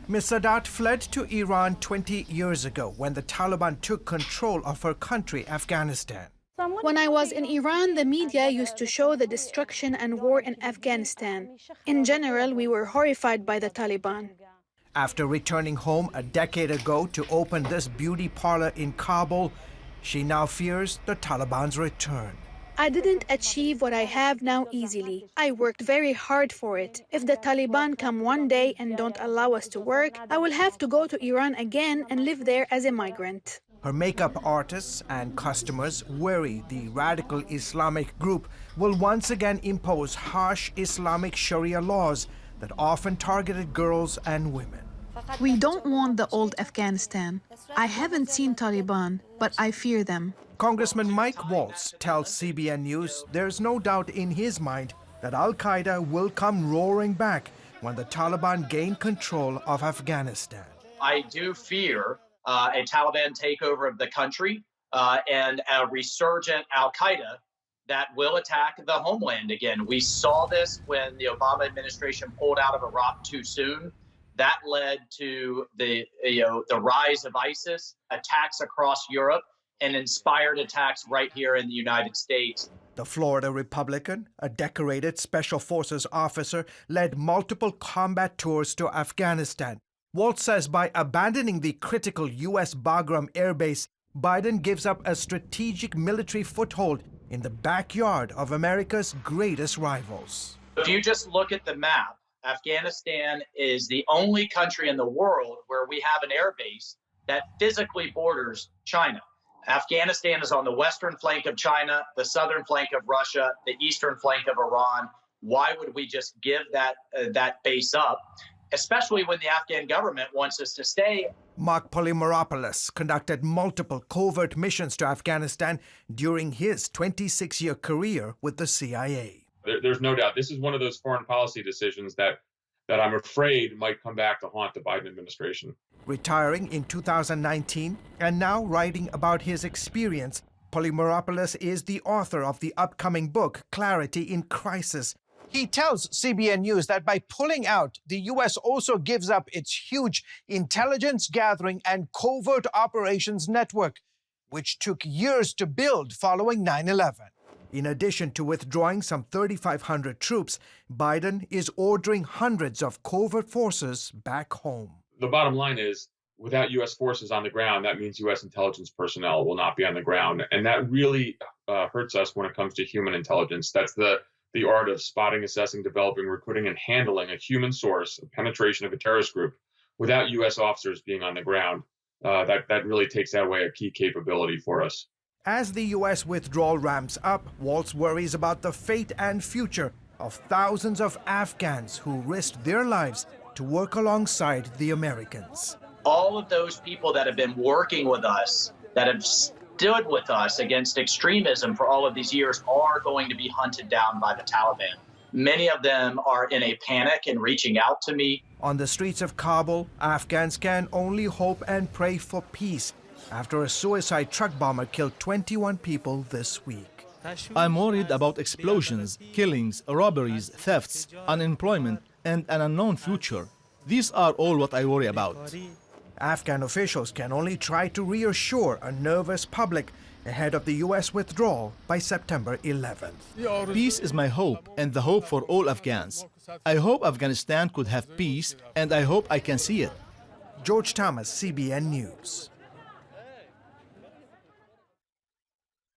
Ms. Sadat fled to Iran 20 years ago when the Taliban took control of her country, Afghanistan. When I was in Iran, the media used to show the destruction and war in Afghanistan. In general, we were horrified by the Taliban. After returning home a decade ago to open this beauty parlor in Kabul, she now fears the Taliban's return. I didn't achieve what I have now easily. I worked very hard for it. If the Taliban come one day and don't allow us to work, I will have to go to Iran again and live there as a migrant. Her makeup artists and customers worry the radical Islamic group will once again impose harsh Islamic Sharia laws that often targeted girls and women. We don't want the old Afghanistan. I haven't seen Taliban, but I fear them. Congressman Mike Waltz tells CBN News there's no doubt in his mind that Al-Qaeda will come roaring back when the Taliban gain control of Afghanistan. I do fear a Taliban takeover of the country and a resurgent Al-Qaeda that will attack the homeland again. We saw this when the Obama administration pulled out of Iraq too soon. That led to the rise of ISIS, attacks across Europe, and inspired attacks right here in the United States. The Florida Republican, a decorated Special Forces officer, led multiple combat tours to Afghanistan. Waltz says by abandoning the critical U.S. Bagram Air Base, Biden gives up a strategic military foothold in the backyard of America's greatest rivals. If you just look at the map, Afghanistan is the only country in the world where we have an air base that physically borders China. Afghanistan is on the western flank of China, the southern flank of Russia, the eastern flank of Iran. Why would we just give that base up, especially when the Afghan government wants us to stay? Mark Polymeropoulos conducted multiple covert missions to Afghanistan during his 26-year career with the CIA. There's no doubt this is one of those foreign policy decisions that I'm afraid might come back to haunt the Biden administration. Retiring in 2019 and now writing about his experience, Polymeropoulos is the author of the upcoming book, Clarity in Crisis. He tells CBN News that by pulling out, the U.S. also gives up its huge intelligence gathering and covert operations network, which took years to build following 9/11. In addition to withdrawing some 3,500 troops, Biden is ordering hundreds of covert forces back home. The bottom line is, without U.S. forces on the ground, that means U.S. intelligence personnel will not be on the ground. And that really hurts us when it comes to human intelligence. That's the art of spotting, assessing, developing, recruiting, and handling a human source of penetration of a terrorist group without U.S. officers being on the ground. That really takes away a key capability for us. As the U.S. withdrawal ramps up, Waltz worries about the fate and future of thousands of Afghans who risked their lives to work alongside the Americans. All of those people that have been working with us, that have stood with us against extremism for all of these years, are going to be hunted down by the Taliban. Many of them are in a panic and reaching out to me. On the streets of Kabul, Afghans can only hope and pray for peace after a suicide truck bomber killed 21 people this week. I'm worried about explosions, killings, robberies, thefts, unemployment, and an unknown future. These are all what I worry about. Afghan officials can only try to reassure a nervous public ahead of the U.S. withdrawal by September 11th. Peace is my hope and the hope for all Afghans. I hope Afghanistan could have peace, and I hope I can see it. George Thomas, CBN News.